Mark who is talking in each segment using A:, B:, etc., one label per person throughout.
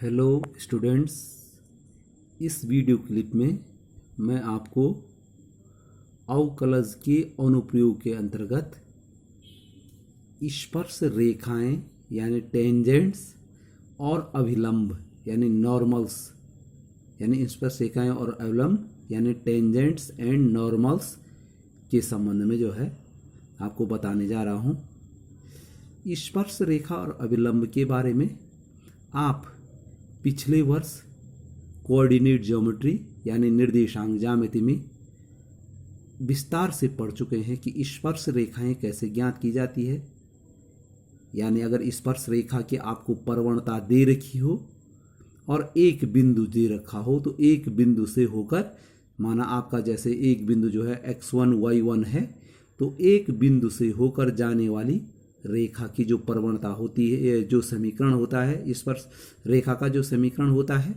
A: Hello students, इस video clip में मैं आपको अवकलज के अनुप्रयोग के अंतर्गत स्पर्श रेखाएं यानी टेंजेंट्स और अभिलंब यानी नॉर्मल्स यानी स्पर्श रेखाएं और अभिलंब यानी टेंजेंट्स एंड नॉर्मल्स के संबंध में जो है आपको बताने जा रहा हूँ। स्पर्श रेखा और अभिलंब के बारे में आप पिछले वर्ष कोऑर्डिनेट ज्योमेट्री यानी निर्देशांक ज्यामिति में विस्तार से पढ़ चुके हैं कि स्पर्श रेखाएं कैसे ज्ञात की जाती है। यानी अगर स्पर्श रेखा की आपको प्रवणता दे रखी हो और एक बिंदु दे रखा हो तो एक बिंदु से होकर, माना आपका जैसे एक बिंदु जो है x1 y1 है, तो एक बिंदु से होकर जाने वाली रेखा की जो प्रवणता होती है, जो समीकरण होता है स्पर्श रेखा का, जो समीकरण होता है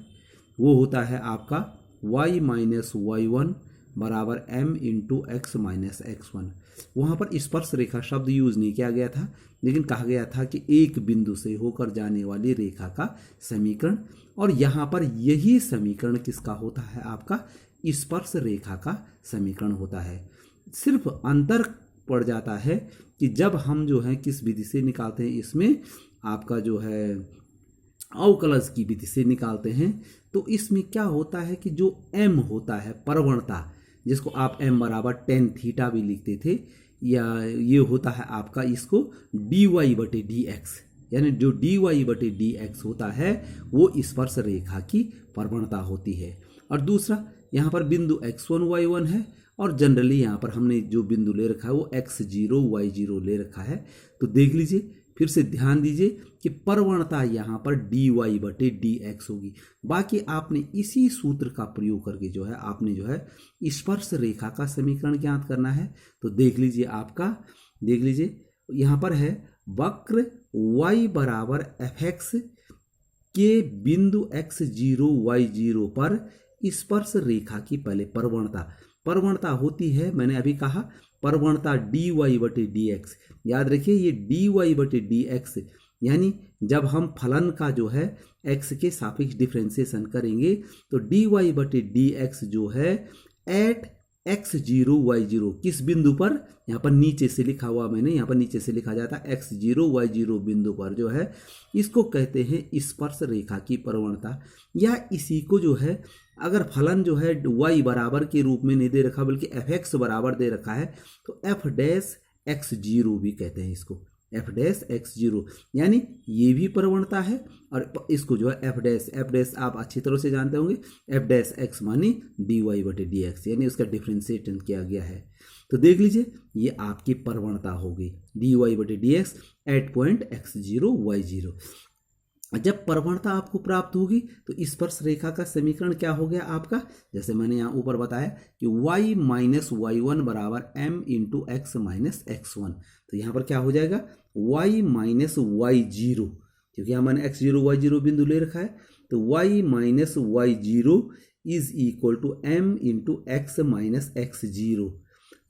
A: वो होता है आपका y माइनस y1 बराबर m into X minus x1। वहाँ पर स्पर्श रेखा शब्द यूज नहीं किया गया था, लेकिन कहा गया था कि एक बिंदु से होकर जाने वाली रेखा का समीकरण। और यहाँ पर यही समीकरण किसका होता है? आपका स्पर्श रेखा का समीकरण होता है। सिर्फ अंतर पड़ जाता है कि जब हम जो है किस विधि से निकालते हैं, इसमें आपका जो है अवकलज की विधि से निकालते हैं, तो इसमें क्या होता है कि जो m होता है प्रवणता, जिसको आप m बराबर टेन थीटा भी लिखते थे, या ये होता है आपका इसको dy बटे dx, यानी जो dy बटे dx होता है वो स्पर्श रेखा की प्रवणता होती है। और दूसरा यहाँ पर बिंदु x1 y1 है और जनरली यहाँ पर हमने जो बिंदु ले रखा है वो x0 y0 ले रखा है। तो देख लीजिए, फिर से ध्यान दीजिए कि प्रवणता यहाँ पर dy बटे dx होगी। बाकी आपने इसी सूत्र का प्रयोग करके जो है आपने जो है स्पर्श रेखा का समीकरण ज्ञात करना है। तो देख लीजिए, आपका देख लीजिए यहाँ पर है वक्र y बराबर fx के बिंदु x0 y0 पर स्पर्श रेखा की पहले प्रवणता होती है, मैंने अभी कहा प्रवणता dy बटे dx। याद रखिए ये dy बटे dx, यानी जब हम फलन का जो है x के सापेक्ष डिफरेंशिएशन करेंगे तो dy बटे dx जो है एट x0 y0 किस बिंदु पर, यहाँ पर नीचे से लिखा हुआ मैंने, यहाँ पर नीचे से लिखा जाता है x0 y0 बिंदु पर जो है, इसको कहते हैं स्पर्श रेखा की प्रवणता। या इसी को जो है अगर फलन जो है y बराबर के रूप में नहीं दे रखा बल्कि fx बराबर दे रखा है तो f डैश x0 भी कहते हैं इसको, f डैश x0, यानी ये भी प्रवणता है। और इसको जो है f डैश आप अच्छी तरह से जानते होंगे, f डैश x मानी dy बटे dx, यानी उसका डिफ्रेंशिएशन किया गया है। तो देख लीजिए ये आपकी प्रवणता होगी dy बटे dx at point x0 y0। जब प्रवणता आपको प्राप्त होगी तो स्पर्श रेखा का समीकरण क्या हो गया आपका, जैसे मैंने यहाँ ऊपर बताया कि y माइनस y1 बराबर m into X minus x1। तो यहाँ पर क्या हो जाएगा y माइनस y0, क्योंकि यहाँ मैंने x0 y0 बिंदु ले रखा है, तो y minus y0 is equal to m into X minus x0।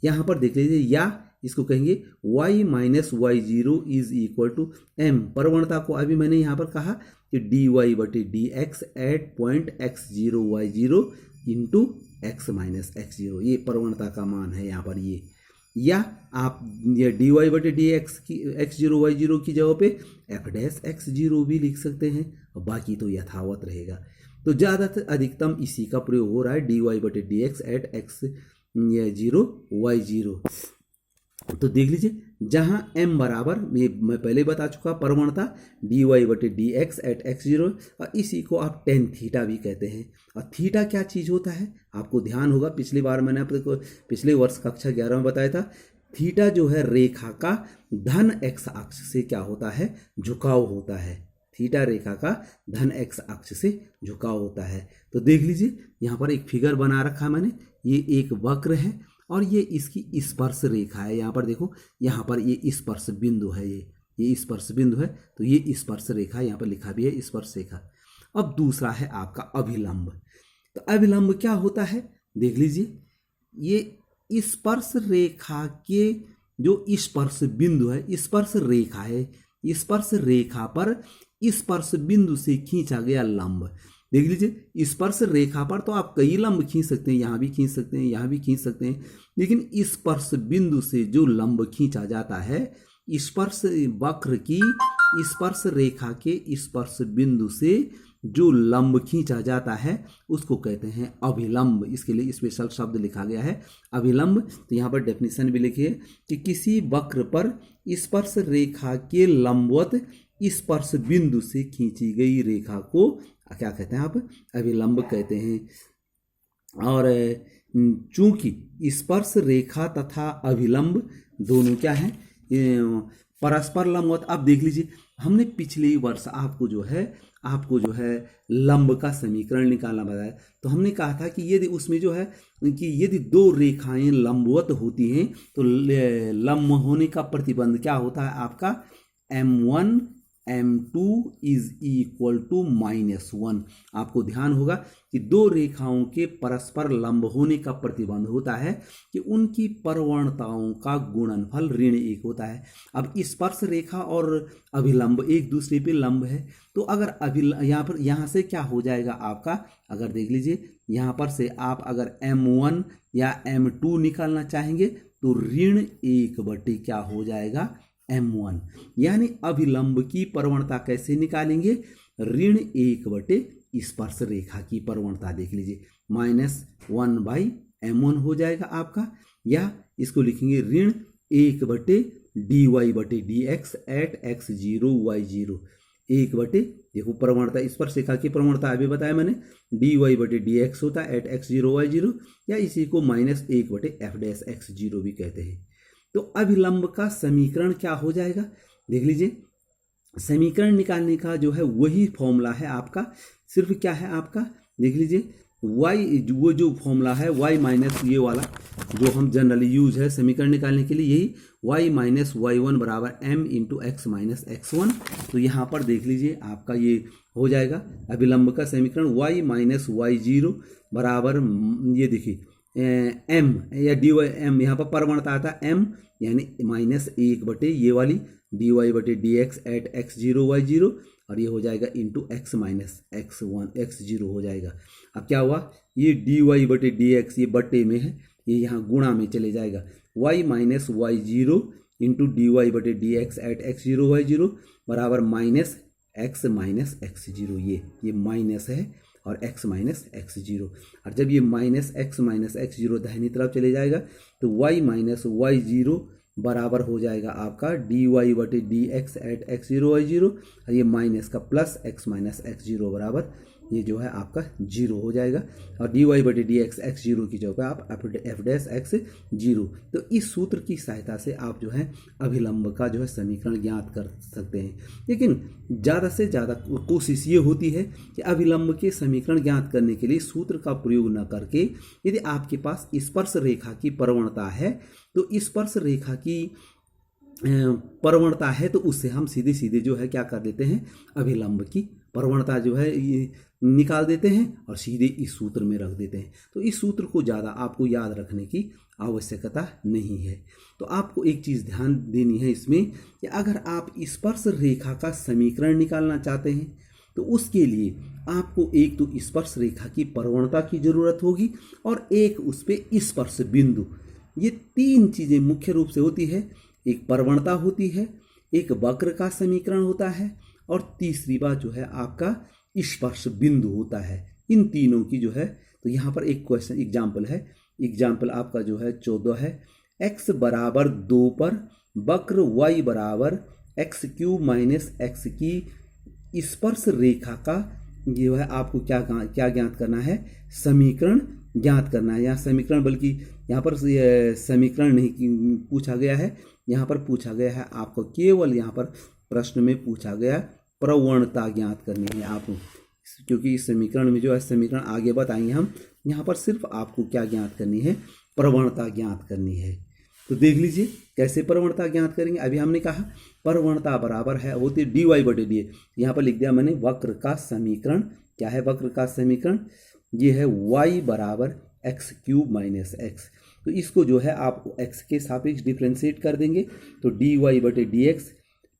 A: यहाँ पर देख लीजिए, या इसको कहेंगे y minus y0 is equal to m। प्रवणता को अभी मैंने यहाँ पर कहा कि dy बटे dx at point x0 y0 into X minus x0, ये प्रवणता का मान है यहाँ पर ये। या आप ये dy बटे dx की x0 y0 की जगह पे f डैश x0 भी लिख सकते हैं, और बाकी तो यथावत रहेगा। तो ज़्यादातर अधिकतम इसी का प्रयोग हो रहा है dy बटे dx एट x0 y0। तो देख लीजिए, जहां m बराबर मैं पहले बता चुका प्रवणता dy बटे dx एट x0, और इसी को आप टेन थीटा भी कहते हैं। और थीटा क्या चीज़ होता है आपको ध्यान होगा, पिछली बार मैंने आपको पिछले वर्ष कक्षा 11 में बताया था, थीटा जो है रेखा का धन x अक्ष से क्या होता है, झुकाव होता है। थीटा रेखा का धन x अक्ष से झुकाव होता है। तो देख लीजिए यहाँ पर एक फिगर बना रखा मैंने, ये एक वक्र है और ये इसकी स्पर्श रेखा है। यहाँ पर देखो, यहाँ पर ये स्पर्श बिंदु है, ये स्पर्श बिंदु है, तो ये स्पर्श रेखा यहाँ पर लिखा भी है स्पर्श रेखा। अब दूसरा है आपका अभिलंब। तो अभिलंब क्या होता है देख लीजिए, ये स्पर्श रेखा के जो स्पर्श बिंदु है, स्पर्श रेखा है, स्पर्श रेखा पर स्पर्श बिंदु से खींचा गया लंब। देख लीजिए, स्पर्श रेखा पर तो आप कई लंब खींच सकते हैं, यहाँ भी खींच सकते हैं, यहाँ भी खींच सकते हैं, लेकिन स्पर्श बिंदु से जो लंब खींचा जाता है, स्पर्श वक्र की स्पर्श रेखा के स्पर्श बिंदु से जो लंब खींचा जाता है उसको कहते हैं अभिलंब। इसके लिए स्पेशल शब्द लिखा गया है अभिलंब। तो यहाँ पर डेफिनेशन भी लिखिए कि किसी वक्र पर स्पर्श रेखा के लंबवत स्पर्श बिंदु से खींची गई रेखा को क्या कहते हैं आप, अभिलंब कहते हैं। और चूंकि स्पर्श रेखा तथा अभिलंब दोनों क्या है, परस्पर लंबवत। अब देख लीजिए, हमने पिछले वर्ष आपको जो है लंब का समीकरण निकालना बताया। तो हमने कहा था कि यदि उसमें जो है कि यदि दो रेखाएं लंबवत होती हैं तो लंब होने का प्रतिबंध क्या होता है आपका, M1 M2 is equal to -1। आपको ध्यान होगा कि दो रेखाओं के परस्पर लंब होने का प्रतिबंध होता है कि उनकी परवर्णताओं का गुणनफल ऋण 1 होता है। अब स्पर्श रेखा और अभिलंब एक दूसरे पे लंब है, तो अगर यहाँ से क्या हो जाएगा आपका, अगर देख लीजिए यहाँ पर से आप अगर M1 या M2 निकालना चाहेंगे तो ऋण 1 क्या हो जाएगा, M1। यानी अभिलंब की परवणता कैसे निकालेंगे, ऋण 1 स्पर्श रेखा की परवणता। देख लीजिए -1/M1 हो जाएगा आपका, या इसको लिखेंगे ऋण 1/dy/dx एट x0 y0। 1 देखो परवणता, स्पर्श रेखा की परवणता अभी बताया मैंने, dy/dx होता है एट x0 y0, या इसी को -1/f'(x0) भी कहते हैं। तो अभिलंब का समीकरण क्या हो जाएगा, देख लीजिए, समीकरण निकालने का जो है वही फॉर्मूला है आपका, सिर्फ क्या है आपका, देख लीजिए y, वो जो फॉर्मूला है y माइनस ये वाला जो हम जनरली यूज है समीकरण निकालने के लिए, यही y माइनस y1 बराबर m into x minus x1। तो यहाँ पर देख लीजिए आपका ये हो जाएगा अभिलंब का समीकरण y माइनस y0 बराबर, ये देखिए m या dy m, यहाँ पर परवणता आता है m, यानी -1 ये वाली dy/dx एट x0 y0, और ये हो जाएगा इंटू x माइनस x0 हो जाएगा। अब क्या हुआ, ये dy/dx ये बटे में है, ये यहाँ गुणा में चले जाएगा, y minus y0 into dy/dx eight x0 y0 बराबर -x माइनस x0। ये माइनस है और x माइनस x0, और जब ये -x माइनस x0 दाहिनी तरफ चले जाएगा तो y माइनस y0 बराबर हो जाएगा आपका dy/dx एट x0 y0, और ये माइनस का प्लस x माइनस x0 बराबर ये जो है आपका 0 हो जाएगा, और dy/dx x0 की जगह आप f'(x0). तो इस सूत्र की सहायता से आप जो है अभिलंब का जो है समीकरण ज्ञात कर सकते हैं। लेकिन ज़्यादा से ज़्यादा कोशिश ये होती है कि अभिलंब के समीकरण ज्ञात करने के लिए सूत्र का प्रयोग न करके, यदि आपके पास स्पर्श रेखा की परवणता है तो स्पर्श रेखा की परवणता है तो उससे हम सीधे सीधे जो है क्या कर देते हैं, अभिलंब की परवणता जो है ये निकाल देते हैं और सीधे इस सूत्र में रख देते हैं। तो इस सूत्र को ज़्यादा आपको याद रखने की आवश्यकता नहीं है। तो आपको एक चीज़ ध्यान देनी है इसमें कि अगर आप स्पर्श रेखा का समीकरण निकालना चाहते हैं तो उसके लिए आपको एक तो स्पर्श रेखा की परवणता की जरूरत होगी और एक उस पर स्पर्श बिंदु। ये तीन चीज़ें मुख्य रूप से होती है, एक परवणता होती है, एक वक्र का समीकरण होता है, और तीसरी बात जो है आपका स्पर्श बिंदु होता है। इन तीनों की जो है, तो यहाँ पर एक क्वेश्चन एग्जाम्पल है, एग्जाम्पल आपका जो है 14 है, x बराबर 2 पर वक्र y बराबर x³ माइनस x की स्पर्श रेखा का जो है आपको क्या ज्ञात करना है, समीकरण ज्ञात करना है। यहाँ समीकरण, बल्कि यहाँ पर समीकरण नहीं पूछा गया है, यहाँ पर पूछा गया है आपको केवल, यहाँ पर प्रश्न में पूछा गया प्रवणता ज्ञात करनी है आपको, क्योंकि इस समीकरण में जो है समीकरण आगे बताएंगे हम, यहाँ पर सिर्फ आपको क्या ज्ञात करनी है, प्रवणता ज्ञात करनी है। तो देख लीजिए कैसे प्रवणता ज्ञात करेंगे। अभी हमने कहा प्रवणता बराबर है होती है dy/dx, यहाँ पर लिख दिया मैंने वक्र का समीकरण। क्या है वक्र का समीकरण, ये है y बराबर x³ माइनस x। तो इसको जो है आप x के सापेक्ष डिफ्रेंशिएट कर देंगे तो dy/dx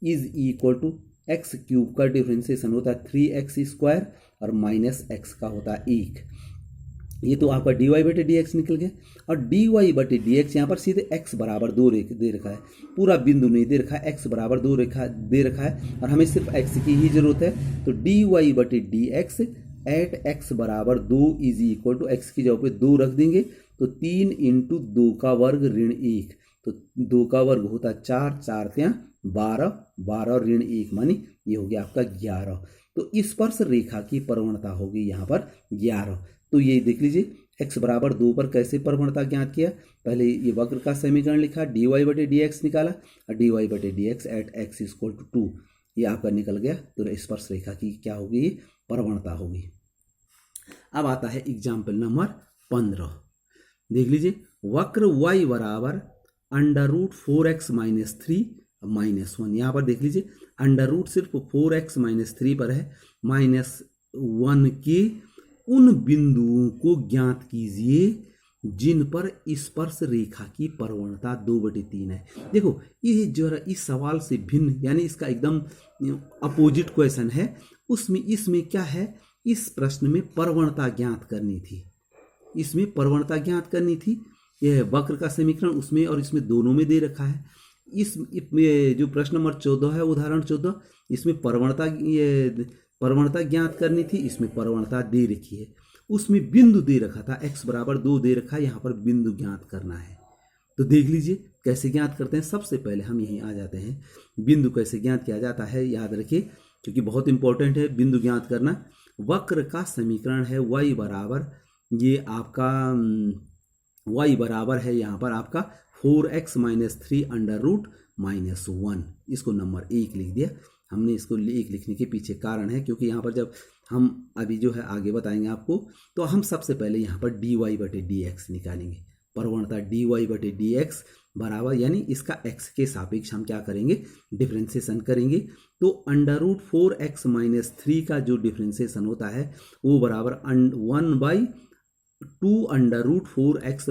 A: is equal to X cube का डिफ्रेंसिएशन होता है 3x² और माइनस एक्स का होता है 1। ये तो आपका dy बटे डी एक्स निकल गया। और dy बटे डी एक्स यहाँ पर सीधे x बराबर 2 दे रखा है, पूरा बिंदु नहीं दे रखा है, x बराबर 2 दे रखा है और हमें सिर्फ x की ही जरूरत है। तो dy बटे डी एक्स एट x बराबर 2 इज इक्वल टू x की जगह पे 2 रख देंगे तो 3 इंटू 2 का वर्ग ऋण 1, तो 2 का वर्ग होता है 4, 4 3 12, 12 ऋण 1 मानी ये हो गया आपका 11। तो स्पर्श रेखा की प्रवणता होगी यहाँ पर 11। तो ये देख लीजिए x बराबर 2 पर कैसे प्रवणता ज्ञात किया। पहले ये वक्र का समीकरण लिखा, dy बटे डी एक्स निकाला और dy बटे D X at x equal to 2 ये आपका निकल गया। तो स्पर्श रेखा की क्या होगी, ये प्रवणता होगी। अब आता है एग्जाम्पल नंबर 15। देख लीजिए वक्र y बराबर √4x - 3 -1। यहाँ पर देख लीजिए अंडर रूट सिर्फ 4x - 3 पर है, -1 के उन बिंदुओं को ज्ञात कीजिए जिन पर स्पर्श रेखा की प्रवणता 2/3 है। देखो ये जरा इस सवाल से भिन्न यानी इसका एकदम अपोजिट क्वेश्चन है। इसमें क्या है, इस प्रश्न में प्रवणता ज्ञात करनी थी, इसमें प्रवणता ज्ञात करनी थी। यह वक्र का समीकरण उसमें और इसमें दोनों में दे रखा है। जो प्रश्न नंबर 14 है, उदाहरण 14, इसमें प्रवणता ज्ञात करनी थी, इसमें प्रवणता दे रखी है। उसमें बिंदु दे रखा था, x बराबर 2 दे रखा है, यहाँ पर बिंदु ज्ञात करना है। तो देख लीजिए कैसे ज्ञात करते हैं। सबसे पहले हम यहीं आ जाते हैं, बिंदु कैसे ज्ञात किया जाता है याद रखिए क्योंकि बहुत इंपॉर्टेंट है बिंदु ज्ञात करना। वक्र का समीकरण है y बराबर, ये आपका y बराबर है यहाँ पर आपका 4x - 3 √-1। इसको नंबर 1 लिख दिया हमने। इसको 1 लिखने के पीछे कारण है क्योंकि यहाँ पर जब हम अभी जो है आगे बताएंगे आपको, तो हम सबसे पहले यहाँ पर dy बटे डी एक्स निकालेंगे। प्रवणता dy बटे डी एक्स बराबर यानी इसका x के सापेक्ष हम क्या करेंगे, डिफ्रेंसिएशन करेंगे। तो √4x - 3 का जो डिफ्रेंसिएशन होता है वो बराबर 1/2 √4x -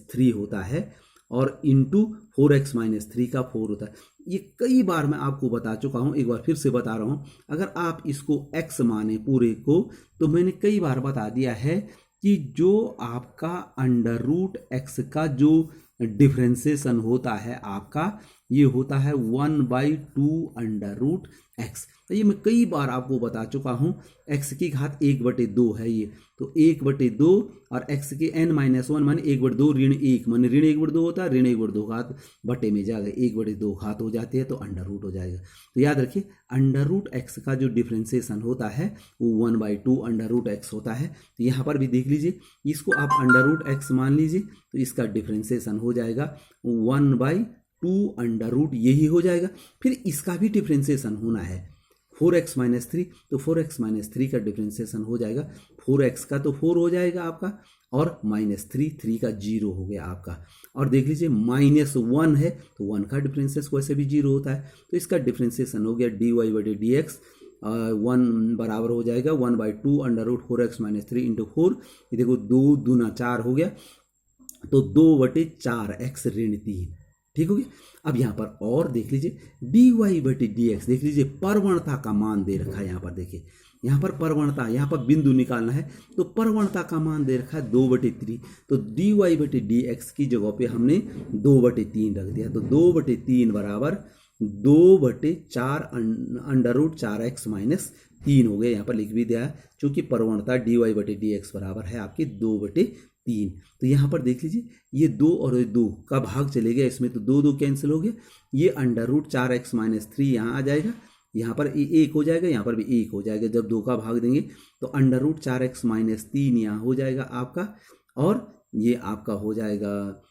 A: 3 होता है और इंटू 4x - 3 का 4 होता है। ये कई बार मैं आपको बता चुका हूँ, एक बार फिर से बता रहा हूँ। अगर आप इसको x माने पूरे को, तो मैंने कई बार बता दिया है कि जो आपका √x का जो डिफ्रेंसिएशन होता है आपका, ये होता है 1/2 √x। तो ये मैं कई बार आपको बता चुका हूँ। x की घात 1/2 है ये, तो 1/2 और x के n-1 माने 1/2 ऋण 1 माने ऋण 1/2 होता है, ऋण 1/2 घात बटे में जाएगा 1/2 घात हो जाती है तो अंडर रूट हो जाएगा। तो याद रखिए √x का जो डिफ्रेंसिएशन होता है वो 1/2 √x होता है। तो यहाँ पर भी देख लीजिए, इसको आप √x मान लीजिए तो इसका डिफ्रेंसिएशन हो जाएगा 1/2 यही हो जाएगा। फिर इसका भी डिफ्रेंसिएशन होना है 4x - 3, तो 4x - 3 का डिफ्रेंसिएशन हो जाएगा। 4x का तो 4 हो जाएगा आपका और -3 का 0 हो गया आपका। और देख लीजिए -1 है तो 1 का डिफ्रेंसिएशन वैसे भी 0 होता है। तो इसका डिफ्रेंसिएशन हो गया dy बटे डी एक्स 1 बराबर हो जाएगा 1/2 √4x - 3 इंटू 4। ये देखो 2 दूना 4 हो गया तो 2/4x ऋण 3, ठीक हो गया। अब यहाँ पर और देख लीजिए dy बटे डी एक्स, देख लीजिए प्रवणता का मान दे रखा है। यहाँ पर देखिए, यहाँ पर प्रवणता, यहाँ पर बिंदु निकालना है तो प्रवणता का मान दे रखा है 2/3। तो dy बटे डी एक्स की जगह पे हमने 2/3 रख दिया। तो 2/3 बराबर 2/4 √4x - 3 हो गया। यहाँ पर लिख भी दिया है चूंकि प्रवणता dy बटे डी एक्स बराबर है आपकी 2/3। तो यहाँ पर देख लीजिए ये 2 और 2 का भाग चले गया, इसमें तो 2 कैंसिल हो गया। ये √4x - 3 यहाँ आ जाएगा, यहाँ पर 1 हो जाएगा, यहाँ पर भी 1 हो जाएगा। जब 2 का भाग देंगे तो √4x - 3 यहाँ हो जाएगा आपका, और ये आपका हो जाएगा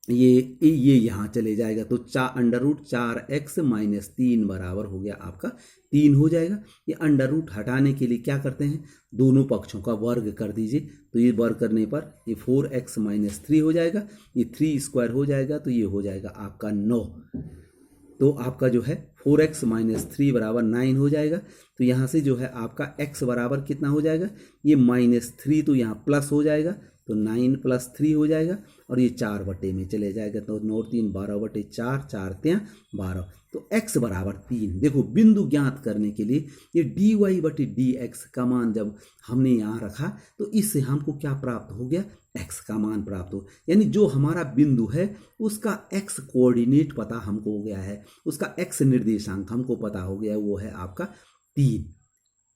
A: ये यहाँ चले जाएगा तो √4x - 3 बराबर हो गया आपका 3 हो जाएगा। ये अंडर रूट हटाने के लिए क्या करते हैं, दोनों पक्षों का वर्ग कर दीजिए। तो ये वर्ग करने पर ये 4x - 3 हो जाएगा, ये 3 स्क्वायर हो जाएगा तो ये हो जाएगा आपका 9। तो आपका जो है 4x - 3 बराबर 9 हो जाएगा। तो यहाँ से जो है आपका x बराबर कितना हो जाएगा, ये -3 तो यहाँ प्लस हो जाएगा तो 9 + 3 हो जाएगा और ये 4 बटे में चले जाएगा। तो 9 3 12/4, 4 3 12। तो x बराबर 3। देखो बिंदु ज्ञात करने के लिए ये dy/dx का मान जब हमने यहाँ रखा तो इससे हमको क्या प्राप्त हो गया, x का मान प्राप्त हो, यानी जो हमारा बिंदु है उसका x कोऑर्डिनेट पता हमको हो गया है, उसका x निर्देशांक हमको पता हो गया है, वो है आपका 3।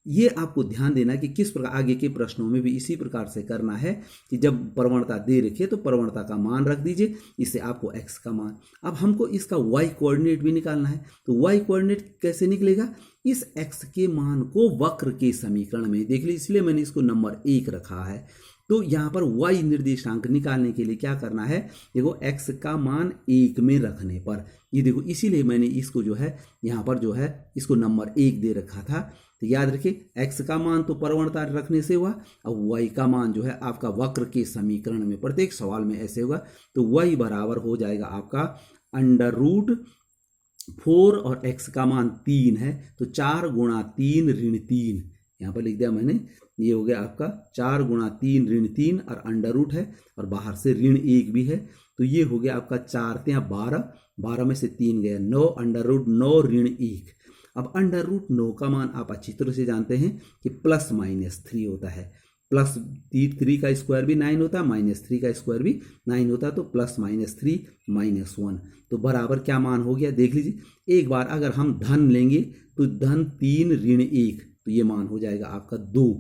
A: ये आपको ध्यान देना कि किस प्रकार आगे के प्रश्नों में भी इसी प्रकार से करना है कि जब प्रवणता दे रखी है तो प्रवणता का मान रख दीजिए, इससे आपको x का मान। अब हमको इसका y कोऑर्डिनेट भी निकालना है, तो y कोऑर्डिनेट कैसे निकलेगा, इस x के मान को वक्र के समीकरण में देख लीजिए, इसलिए मैंने इसको नंबर 1 रखा है। तो यहाँ पर y निर्देशांक निकालने के लिए क्या करना है, देखो x का मान 1 में रखने पर, ये देखो इसीलिए मैंने इसको जो है यहाँ पर जो है इसको नंबर 1 दे रखा था। तो याद रखिए x का मान तो प्रवणता रखने से हुआ, अब y का मान जो है आपका वक्र के समीकरण में, प्रत्येक सवाल में ऐसे होगा। तो y बराबर हो जाएगा आपका √4 और x का मान 3 है तो 4 × 3 ऋण 3, यहाँ पर लिख दिया मैंने, ये हो गया आपका 4 × 3 ऋण 3 और अंडर है और बाहर से ऋण 1 भी है, तो ये हो गया आपका 4 × 12, 12 में से 3 गया 9, √9 ऋण 1। अब √9 का मान आप अच्छी तरह से जानते हैं कि +-3 होता है, +3 का स्क्वायर भी 9 होता है, -3 का स्क्वायर भी 9 होता है, तो +-3 -1, तो बराबर क्या मान हो गया देख लीजिए। एक बार अगर हम धन लेंगे तो धन 3 ऋण 1, तो ये मान हो जाएगा आपका 2,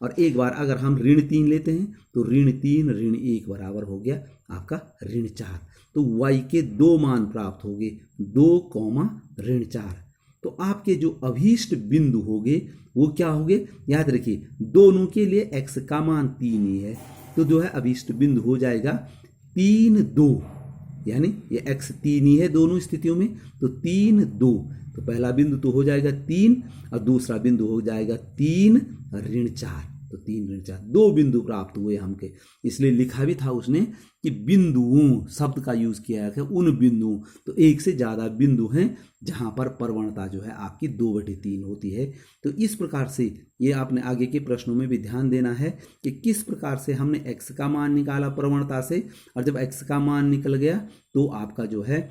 A: और एक बार अगर हम ऋण 3 लेते हैं तो ऋण 3 ऋण 1 बराबर हो गया आपका ऋण 4। तो y के 2 मान प्राप्त हो गए, 2, ऋण 4। तो आपके जो अभीष्ट बिंदु होंगे वो क्या होंगे, याद रखिए दोनों के लिए x का मान 3 ही है, तो जो है अभीष्ट बिंदु हो जाएगा 3, 2, यानी ये x 3 ही है दोनों स्थितियों में, तो 3, 2, तो पहला बिंदु तो हो जाएगा 3 और दूसरा बिंदु हो जाएगा 3 ऋण 4, तो 3 ऋण 4, 2 बिंदु प्राप्त हुए हमके। इसलिए लिखा भी था उसने कि बिंदुओं शब्द का यूज किया है, उन बिंदुओं, तो एक से ज्यादा बिंदु हैं जहां पर प्रवणता जो है आपकी 2/3 होती है। तो इस प्रकार से ये आपने आगे के प्रश्नों में भी ध्यान देना है कि किस प्रकार से हमने x का मान निकाला प्रवणता से, और जब x का मान निकल गया तो आपका जो है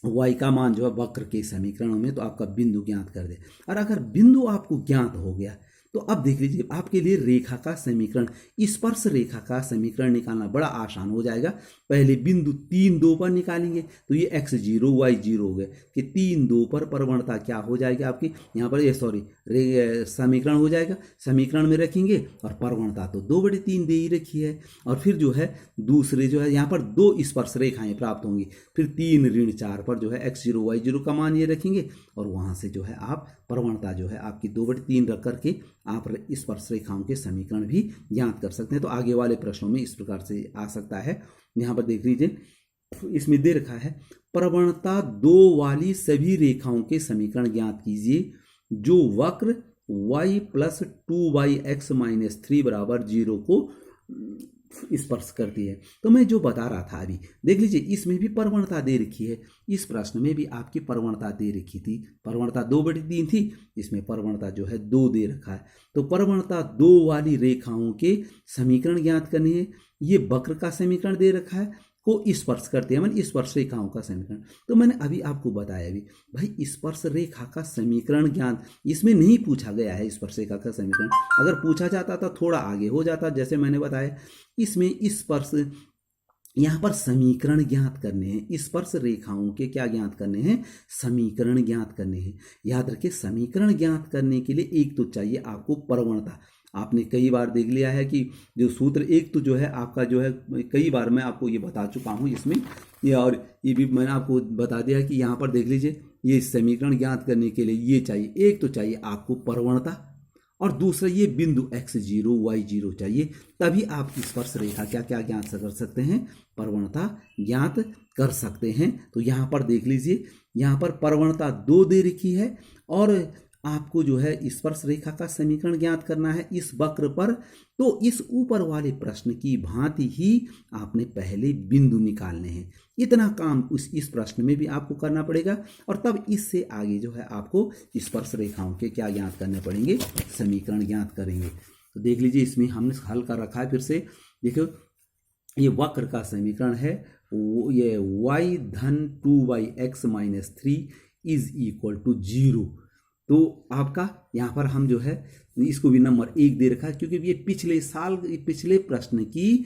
A: y का मान जो है वक्र के समीकरणों में, तो आपका बिंदु ज्ञात कर दे। और अगर बिंदु आपको ज्ञात हो गया तो अब देख लीजिए आपके लिए रेखा का समीकरण, स्पर्श रेखा का समीकरण निकालना बड़ा आसान हो जाएगा। पहले बिंदु 3, 2 पर निकालेंगे, तो ये x0 y0 हो गए कि 3, 2 पर प्रवणता क्या हो जाएगी आपकी, यहाँ पर ये समीकरण हो जाएगा, समीकरण में रखेंगे और प्रवणता तो 2/3 दे ही रखी है। और फिर जो है दूसरे जो है यहाँ पर 2 स्पर्श रेखाएं प्राप्त होंगी, फिर 3 ऋण 4 पर जो है x0 y0 का मान ये रखेंगे, और वहां से जो है आप प्रवणता जो है आपकी 2/3 रख करके आप स्पर्श रेखाओं के समीकरण भी ज्ञात कर सकते हैं। तो आगे वाले प्रश्नों में इस प्रकार से आ सकता है। यहाँ पर देख लीजिए इसमें दे रखा है प्रवणता 2 वाली सभी रेखाओं के समीकरण ज्ञात कीजिए जो वक्र y + 2yx - 3 = 0 को स्पर्श करती है। तो मैं जो बता रहा था अभी देख लीजिए, इसमें भी प्रवणता दे रखी है, इस प्रश्न में भी आपकी प्रवणता दे रखी थी, प्रवणता 2/3 थी, इसमें प्रवणता जो है 2 दे रखा है। तो प्रवणता 2 वाली रेखाओं के समीकरण ज्ञात करने हैं, ये वक्र का समीकरण दे रखा है को स्पर्श करते हैं, मैंने स्पर्श रेखाओं का समीकरण, तो मैंने अभी आपको बताया भी भाई स्पर्श रेखा का समीकरण ज्ञान इसमें नहीं पूछा गया है। स्पर्श रेखा का समीकरण अगर पूछा जाता तो थोड़ा आगे हो जाता, जैसे मैंने बताया इसमें स्पर्श, यहाँ पर समीकरण ज्ञात करने हैं, स्पर्श रेखाओं के क्या ज्ञात करने हैं, समीकरण ज्ञात करने हैं। याद रखिए समीकरण ज्ञात करने के लिए एक तो चाहिए आपको प्रवणता। आपने कई बार देख लिया है कि जो सूत्र एक तो जो है आपका जो है कई बार मैं आपको ये बता चुका हूँ इसमें, ये और ये भी मैंने आपको बता दिया कि यहाँ पर देख लीजिए ये समीकरण ज्ञात करने के लिए ये चाहिए, एक तो चाहिए आपको प्रवणता और दूसरा ये बिंदु x0 y0 चाहिए, तभी आप स्पर्श रेखा क्या क्या ज्ञात कर सकते हैं, प्रवणता ज्ञात कर सकते हैं। तो यहाँ पर देख लीजिए यहाँ पर प्रवणता 2 दे रखी है और आपको जो है स्पर्श रेखा का समीकरण ज्ञात करना है इस वक्र पर। तो इस ऊपर वाले प्रश्न की भांति ही आपने पहले बिंदु निकालने हैं, इतना काम इस प्रश्न में भी आपको करना पड़ेगा, और तब इससे आगे जो है आपको स्पर्श रेखाओं के क्या ज्ञात करने पड़ेंगे, समीकरण ज्ञात करेंगे। तो देख लीजिए इसमें हमने हल कर रखा है, फिर से देखो ये वक्र का समीकरण है, ये y धन 2yx - 3 इज इक्वल टू 0। तो आपका यहाँ पर हम जो है इसको भी नंबर 1 दे रखा है, क्योंकि ये पिछले साल पिछले प्रश्न की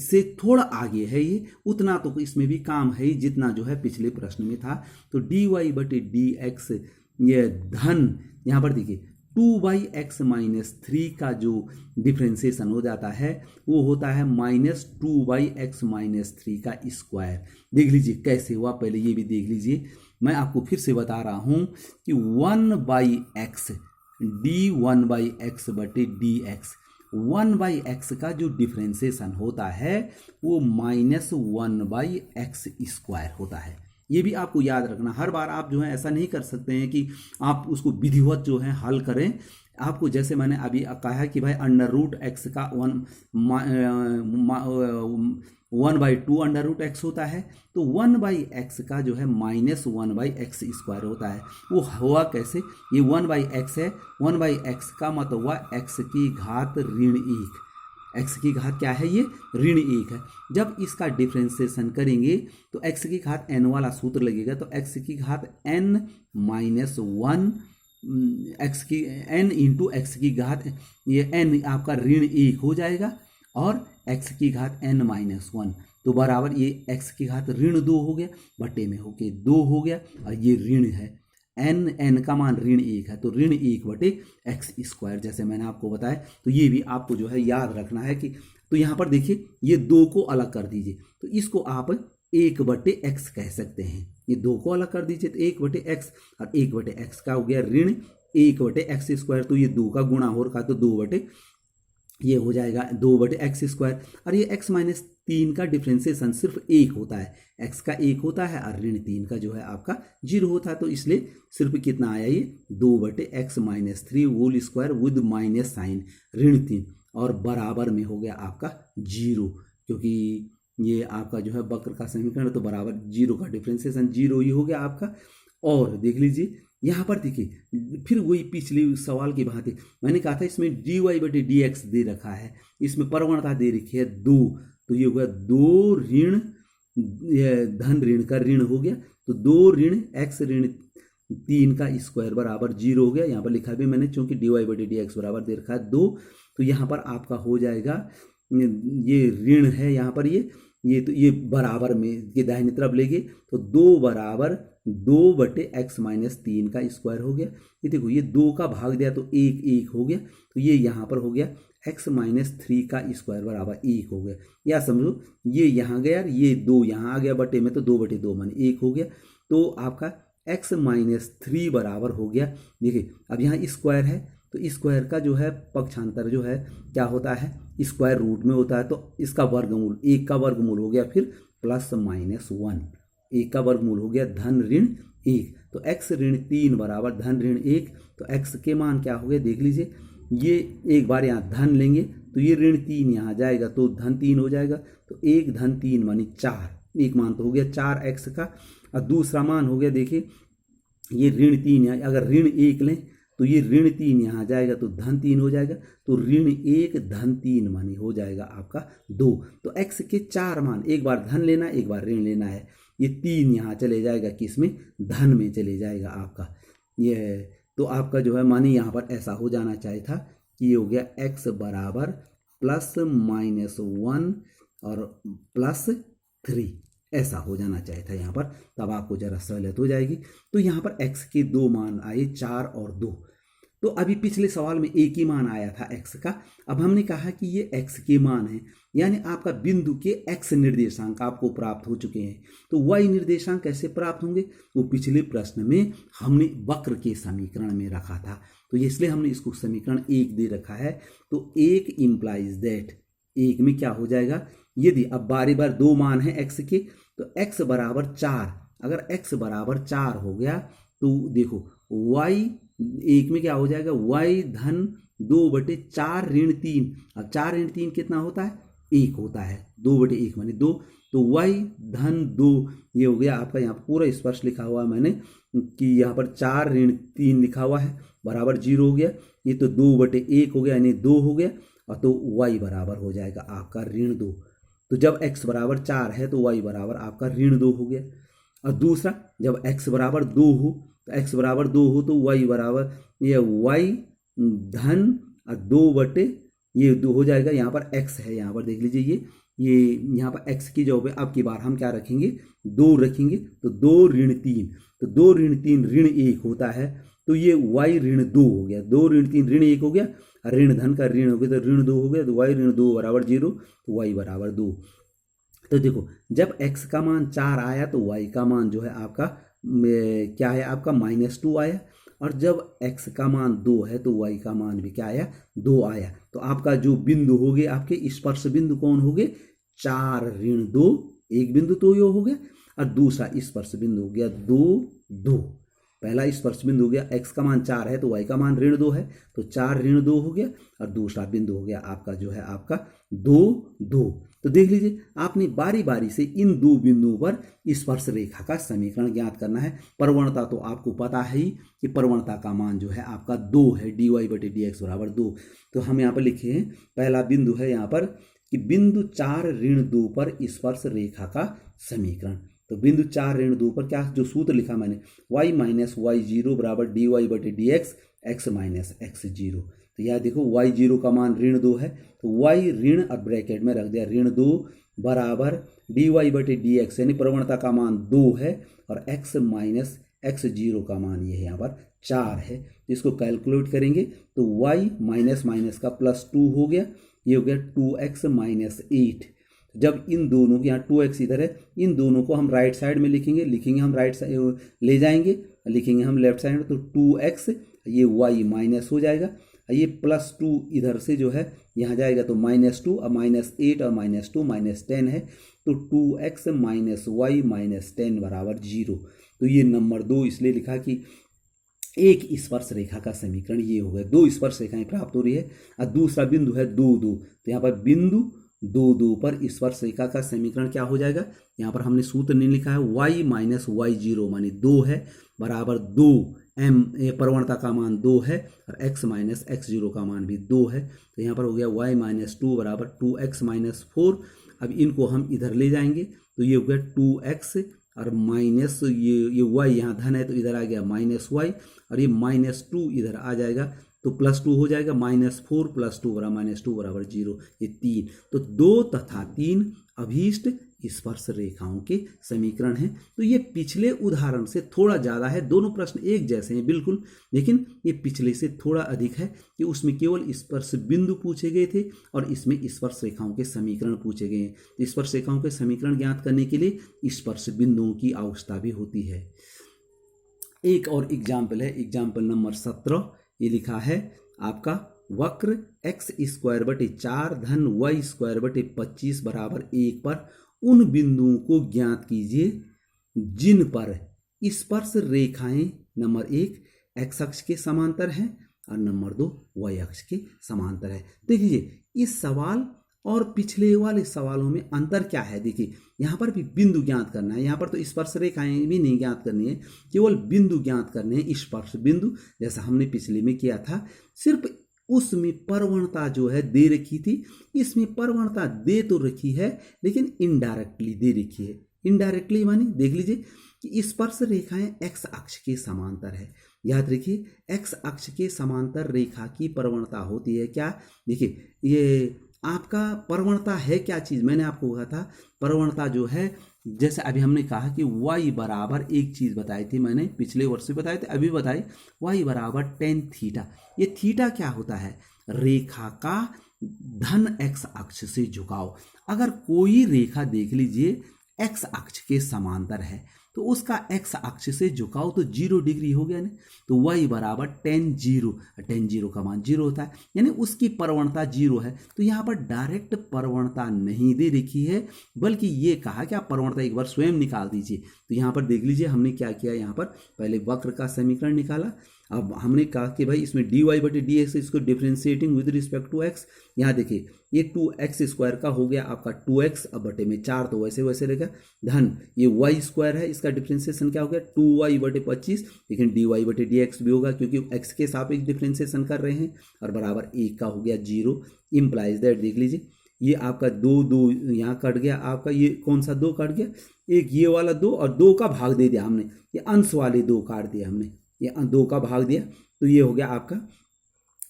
A: से थोड़ा आगे है, ये उतना तो इसमें भी काम है जितना जो है पिछले प्रश्न में था। तो dy बटे dx ये धन, यहाँ पर देखिए 2/x-3 का जो डिफ्रेंसिएशन हो जाता है वो होता है -2/x-3 का स्क्वायर। देख लीजिए कैसे हुआ, पहले ये भी देख लीजिए। मैं आपको फिर से बता रहा हूं कि 1/x d1/x बटे dx, 1/x का जो डिफ्रेंसिएशन होता है वो -1/x स्क्वायर होता है। ये भी आपको याद रखना, हर बार आप जो है ऐसा नहीं कर सकते हैं कि आप उसको विधिवत जो है हल करें। आपको जैसे मैंने अभी कहा है कि भाई √x का 1/2 √x होता है, तो 1/x का जो है -1/x स्क्वायर होता है। वो हुआ कैसे, ये 1/x है, 1/x का मतलब हुआ x की घात ऋण 1, x की घात क्या है, ये ऋण 1 है। जब इसका डिफ्रेंसिएशन करेंगे तो x की घात n वाला सूत्र लगेगा, तो x की घात n माइनस 1 x की n इंटू x की घात, ये n आपका ऋण 1 हो जाएगा, और x की घात n माइनस 1, तो बराबर ये x की घात ऋण 2 हो गया, बटे में होके 2 हो गया, और ये ऋण है n का मान ऋण 1 है, तो ऋण 1 बटे x स्क्वायर, जैसे मैंने आपको बताया। तो ये भी आपको जो है याद रखना है कि, तो यहाँ पर देखिए ये 2 को अलग कर दीजिए, तो इसको आप 1 बटे x कह सकते हैं। ये 2 को अलग कर दीजिए तो 1 बटे x, और 1 बटे x का हो गया ऋण 1 बटे x स्क्वायर, तो ये 2 का गुणा हो रखा, तो 2 बटे ये हो जाएगा 2 बटे x स्क्वायर। और ये x-3 का डिफ्रेंसिएशन सिर्फ 1 होता है, x का 1 होता है और ऋण 3 का जो है आपका 0 होता है, तो इसलिए सिर्फ कितना आया ये 2 बटे x-3 whole square with minus sign ऋण 3, और बराबर में हो गया आपका 0, क्योंकि ये आपका जो है वक्र का समीकरण, तो बराबर 0 का डिफ्रेंसिएशन 0 ही हो गया आपका। और देख लीजिए यहाँ पर देखिए फिर वही पिछले सवाल की भांति मैंने कहा था इसमें dy बटे dx दे रखा है, इसमें प्रवणता दे रखी है 2, तो ये हो गया 2 ऋण धन ऋण का ऋण हो गया, तो 2 ऋण x ऋण 3 का स्क्वायर बराबर 0 हो गया। यहाँ पर लिखा भी मैंने, चूंकि dy बटे dx बराबर दे रखा है 2, तो यहाँ पर आपका हो जाएगा, ये ऋण है यहाँ पर तो ये बराबर में ये दाहिनी तरफ लेंगे, तो 2 बराबर 2 बटे x-3 का स्क्वायर हो गया। ये देखो ये 2 का भाग दिया तो 1 1 हो गया, तो ये यहाँ पर हो गया x-3 का स्क्वायर बराबर 1 हो गया, या समझो ये यहाँ गया, ये 2 यहाँ आ गया बटे में, तो 2 बटे 2 माने 1 हो गया, तो आपका x-3 बराबर हो गया। देखिए अब यहाँ स्क्वायर है, तो स्क्वायर का जो है पक्षांतर जो है क्या होता है, स्क्वायर रूट में होता है, तो इसका वर्गमूल 1 का वर्गमूल हो गया फिर +-1, 1 का वर्गमूल हो गया धन ऋण 1, तो x ऋण 3 बराबर धन ऋण 1, तो x के मान क्या हो गए देख लीजिए, ये एक बार यहाँ धन लेंगे तो ये ऋण 3 यहाँ जाएगा तो धन 3 हो जाएगा, तो 1 धन 3 मानी 4, एक मान तो हो गया 4x का, और दूसरा मान हो गया देखिए ये ऋण 3 यहाँ, अगर ऋण 1 लें तो ये ऋण 3 यहाँ जाएगा तो धन 3 हो जाएगा, तो ऋण 1 धन 3 मानी हो जाएगा आपका 2, तो x के 4 मान, एक बार धन लेना एक बार ऋण लेना है, ये 3 यहाँ चले जाएगा किसमें, धन में चले जाएगा आपका ये, तो आपका जो है मानी यहाँ पर ऐसा हो जाना चाहिए था कि ये हो गया x बराबर +-1 और +3, ऐसा हो जाना चाहिए था यहाँ पर, तब आपको जरा सहूलियत हो जाएगी। तो यहाँ पर x के 2 मान आए 4 और 2, तो अभी पिछले सवाल में एक ही मान आया था x का, अब हमने कहा कि ये x के मान है, यानी आपका बिंदु के x निर्देशांक आपको प्राप्त हो चुके हैं। तो y निर्देशांक कैसे प्राप्त होंगे, वो पिछले प्रश्न में हमने वक्र के समीकरण में रखा था, तो इसलिए हमने इसको समीकरण 1 दे रखा है। तो 1 इम्प्लाइज दैट, 1 में क्या हो जाएगा, यदि अब बारी बार 2 मान है x के, तो x बराबर 4, अगर x बराबर 4 हो गया तो देखो y 1 में क्या हो जाएगा, y धन 2 बटे 4 ऋण 3, अब 4 ऋण 3 कितना होता है, 1 होता है, 2 बटे 1 माने 2, तो y धन 2 ये हो गया आपका, यहाँ पूरा स्पष्ट लिखा हुआ है मैंने कि यहाँ पर 4 ऋण 3 लिखा हुआ है बराबर 0 हो गया, ये तो 2 बटे 1 हो गया यानी 2 हो गया, और तो y बराबर हो जाएगा आपका ऋण 2, तो जब x बराबर 4 है तो y बराबर आपका ऋण 2 हो गया। और दूसरा जब x बराबर 2 हो तो x बराबर 2 हो तो y बराबर ये y धन 2 बटे ये 2 हो जाएगा। यहाँ पर x है, यहाँ पर देख लीजिए ये यहाँ पर x की जगह पे अब की बार हम क्या रखेंगे 2 रखेंगे, तो 2 ऋण 3, तो 2 ऋण 3 ऋण 1 होता है, तो ये y ऋण 2 हो गया, 2 ऋण 3 ऋण 1 हो गया, ऋण धन का ऋण हो गया तो ऋण 2 हो गया, तो y ऋण 2 बराबर 0, तो y बराबर 2। तो देखो जब x का मान 4 आया तो y का मान जो है आपका क्या है आपका -2 आया, और जब x का मान 2 है तो y का मान भी क्या आया 2 आया। तो आपका जो बिंदु हो गए आपके स्पर्श बिंदु कौन हो गए 4 ऋण 2, एक बिंदु तो यो हो गया, और दूसरा स्पर्श बिंदु हो गया 2 2। पहला स्पर्श बिंदु हो गया x का मान 4 है तो y का मान ऋण 2 है, तो 4 ऋण 2 हो गया, और दूसरा बिंदु हो गया आपका जो है आपका 2 2। तो देख लीजिए आपने बारी बारी से इन दो बिंदुओं पर स्पर्श रेखा का समीकरण ज्ञात करना है। प्रवणता तो आपको पता है ही कि प्रवणता का मान जो है आपका 2 है, dy/dx बराबर 2। तो हम यहाँ पर लिखे हैं पहला बिंदु है यहाँ पर कि बिंदु 4 ऋण 2 पर स्पर्श रेखा का समीकरण। तो बिंदु 4 ऋण 2 पर क्या जो सूत्र लिखा मैंने y - y0 बराबर dy/dx x - x0। तो यहाँ देखो y0 का मान ऋण 2 है, तो y ऋण और ब्रैकेट में रख दिया ऋण 2 बराबर dy/dx, यानी प्रवणता का मान 2 है और x - x0 का मान ये यहाँ पर 4 है। तो इसको कैलकुलेट करेंगे तो y माइनस का +2 हो गया, ये हो गया 2x - 8। जब इन दोनों के यहाँ 2x इधर है, इन दोनों को हम राइट साइड में लिखेंगे हम राइट साइड ले जाएंगे, लिखेंगे हम लेफ्ट साइड में, तो 2x ये y माइनस हो जाएगा, ये +2 इधर से जो है यहाँ जाएगा तो -2 और -8 और -2 -10 है, तो 2x - y - 10 बराबर 0। तो ये नंबर 2 इसलिए लिखा कि एक स्पर्श रेखा का समीकरण ये हो गया, 2 स्पर्श रेखाएं प्राप्त हो रही है, और दूसरा बिंदु है 2 2। तो यहाँ पर बिंदु 2 2 पर स्पर्श रेखा का समीकरण क्या हो जाएगा, यहाँ पर हमने सूत्र नहीं लिखा है, y - y0 मानी 2 है बराबर 2 m, प्रवणता का मान 2 है और x - x0 का मान भी 2 है। तो यहाँ पर हो गया y - 2 बराबर 2x - 4। अब इनको हम इधर ले जाएंगे तो ये हो गया 2x और माइनस ये y यहाँ धन है तो इधर आ गया -y, और ये -2 इधर आ जाएगा तो +2 हो जाएगा, -4 + 2 बराबर -2 बराबर 0, ये 3। तो 2 तथा 3 अभीष्ट स्पर्श रेखाओं के समीकरण हैं। तो ये पिछले उदाहरण से थोड़ा ज़्यादा है, दोनों प्रश्न एक जैसे हैं बिल्कुल, लेकिन ये पिछले से थोड़ा अधिक है कि उसमें केवल स्पर्श बिंदु पूछे गए थे और इसमें स्पर्श रेखाओं के समीकरण पूछे गए हैं। तो स्पर्श रेखाओं के समीकरण ज्ञात करने के लिए स्पर्श बिंदुओं की आवश्यकता भी होती है। एक और एग्जाम्पल है, एग्जाम्पल नंबर 17, ये लिखा है आपका वक्र x²/4 धन y²/25 बराबर 1 पर उन बिंदुओं को ज्ञात कीजिए जिन पर स्पर्श रेखाएं नंबर 1 x अक्ष के समांतर है और नंबर 2 y अक्ष के समांतर है। देखिए इस सवाल और पिछले वाले सवालों में अंतर क्या है, देखिए यहाँ पर भी बिंदु ज्ञात करना है, यहाँ पर तो स्पर्श रेखाएं भी नहीं ज्ञात करनी है, केवल बिंदु ज्ञात करने हैं, स्पर्श बिंदु, जैसा हमने पिछले में किया था। सिर्फ उसमें प्रवणता जो है दे रखी थी, इसमें प्रवणता दे तो रखी है लेकिन इनडायरेक्टली दे रखी है। इनडायरेक्टली मानी देख लीजिए कि स्पर्श रेखाएं x अक्ष के समांतर है। याद रखिए x अक्ष के समांतर रेखा की प्रवणता होती है क्या, देखिए ये आपका प्रवणता है क्या चीज, मैंने आपको कहा था प्रवणता जो है, जैसे अभी हमने कहा कि y बराबर एक चीज बताई थी, मैंने पिछले वर्ष में बताए थे, अभी बताई y बराबर tan थीटा। ये थीटा क्या होता है, रेखा का धन x अक्ष से झुकाव। अगर कोई रेखा देख लीजिए x अक्ष के समांतर है तो उसका x अक्ष से झुकाव तो 0 डिग्री हो गया ना, तो y बराबर tan 0, tan 0 का मान 0 होता है, यानी उसकी प्रवणता 0 है। तो यहाँ पर डायरेक्ट प्रवणता नहीं दे रखी है, बल्कि ये कहा कि आप प्रवणता एक बार स्वयं निकाल दीजिए। तो यहाँ पर देख लीजिए हमने क्या किया, यहाँ पर पहले वक्र का समीकरण निकाला, अब हमने कहा कि भाई इसमें dy/dx इसको differentiating with respect to x। यहाँ देखिए ये 2x² का हो गया आपका 2x, अब बटे में 4 तो वैसे वैसे रहेगा, धन ये y² है, इसका डिफ्रेंशिएशन क्या हो गया 2y/25, लेकिन dy/dx भी होगा क्योंकि x के सापेक्ष डिफ्रेंशिएशन कर रहे हैं, और बराबर 1 का हो गया 0। इम्प्लाइज दैट देख लीजिए ये आपका 2 2 यहाँ कट गया, आपका ये कौन सा 2 कट गया, एक ये वाला 2 और 2 का भाग दे दिया हमने, ये अंश वाले 2 काट दिया हमने, ये 2 का भाग दिया, तो ये हो गया आपका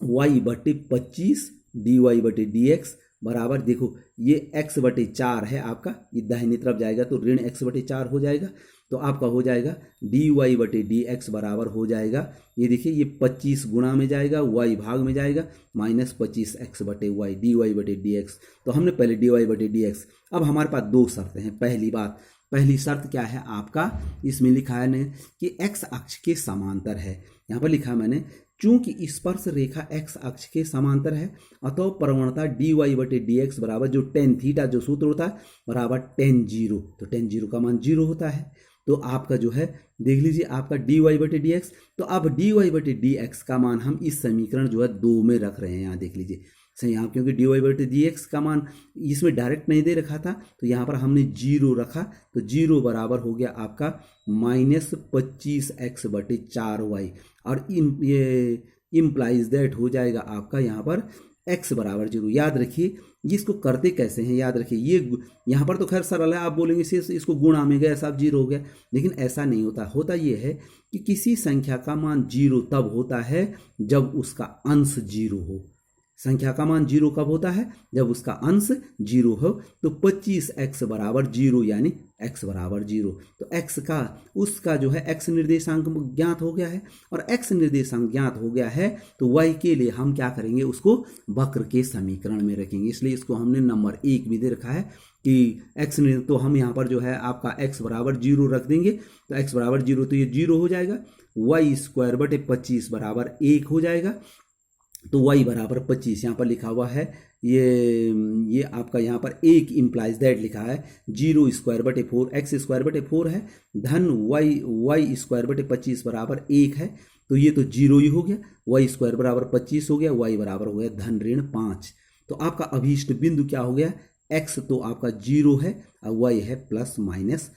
A: y/25 dy/dx बराबर, देखो ये x/4 है आपका, ये दाहिनी तरफ जाएगा तो ऋण x/4 हो जाएगा, तो आपका हो जाएगा dy/dx बराबर हो जाएगा, ये देखिए ये 25 गुणा में जाएगा, y भाग में जाएगा, -25x/y dy/dx। तो हमने पहले dy/dx। अब हमारे पास 2 शर्तें हैं। पहली शर्त क्या है आपका, इसमें लिखा है ने कि x अक्ष के समांतर है। यहाँ पर लिखा है मैंने, चूंकि स्पर्श रेखा x अक्ष के समांतर है अतः प्रवणता dy/dx बराबर जो tan थीटा जो सूत्र होता है बराबर tan 0, तो tan 0 का मान 0 होता है। तो आपका जो है देख लीजिए आपका dy/dx, तो अब dy/dx का मान हम इस समीकरण जो है 2 में रख रहे हैं, यहाँ देख लीजिए सही, यहाँ क्योंकि dy/dx का मान इसमें डायरेक्ट नहीं दे रखा था तो यहाँ पर हमने 0 रखा, तो 0 बराबर हो गया आपका -25x/4y, और ये इम्प्लाइज दैट हो जाएगा आपका यहाँ पर x बराबर 0। याद रखिए इसको करते कैसे हैं, याद रखिए ये यहाँ पर तो खैर सरल है, आप बोलेंगे इसको गुणा में गया सब 0 हो गया, लेकिन ऐसा नहीं होता। होता ये है कि किसी संख्या का मान 0 तब होता है जब उसका अंश 0 हो। संख्या का मान 0 कब होता है, जब उसका अंश 0 हो। तो 25x बराबर 0 यानी x बराबर 0, तो x का उसका जो है x निर्देशांक ज्ञात हो गया है, और x निर्देशांक ज्ञात हो गया है तो y के लिए हम क्या करेंगे, उसको वक्र के समीकरण में रखेंगे। इसलिए इसको हमने नंबर 1 भी दे रखा है कि x, तो हम यहाँ पर जो है आपका x बराबर 0 रख देंगे, तो x बराबर 0 तो ये 0 हो जाएगा, y²/25 बराबर 1 हो जाएगा, तो y बराबर 25 यहाँ पर लिखा हुआ है, ये आपका यहाँ पर 1 इम्प्लाइज दैट लिखा है, 0²/4 x² है धन y²/25 बराबर 1 है, तो ये तो 0 ही हो गया, y² बराबर 25 हो गया, y बराबर हो गया धन ऋण 5। तो आपका अभीष्ट बिंदु क्या हो गया, x तो आपका 0 है और y है ±5।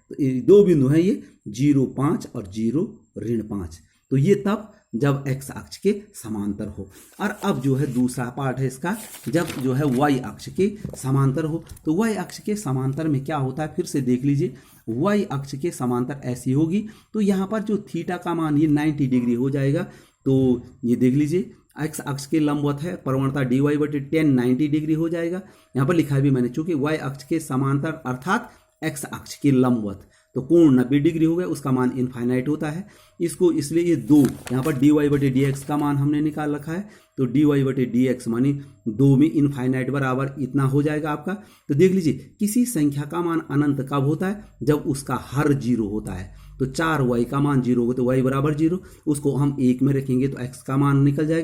A: तो ये 2 बिंदु हैं, ये 0 5 और 0 ऋण 5। तो ये तब जब x अक्ष के समांतर हो। और अब जो है दूसरा पार्ट है इसका, जब जो है y अक्ष के समांतर हो। तो y अक्ष के समांतर में क्या होता है, फिर से देख लीजिए, y अक्ष के समांतर ऐसी होगी, तो यहाँ पर जो थीटा का मान ये 90 डिग्री हो जाएगा। तो ये देख लीजिए x अक्ष के लंबवत है, प्रवणता dy/tan 90 डिग्री हो जाएगा। यहाँ पर लिखा भी मैंने, चूंकि y अक्ष के समांतर अर्थात x अक्ष के लंबवत, तो कोण 90 डिग्री हो गया, उसका मान इनफाइनाइट होता है। इसको इसलिए ये 2 यहाँ पर dy/dx का मान हमने निकाल रखा है, तो dy/dx मानी 2 में इनफाइनाइट बराबर इतना हो जाएगा आपका। तो देख लीजिए किसी संख्या का मान अनंत कब होता है, जब उसका हर 0 होता है। तो 4y का मान 0 होगा तो y बराबर 0, उसको हम 1 में रखेंगे तो x का मान निकल जाएगा।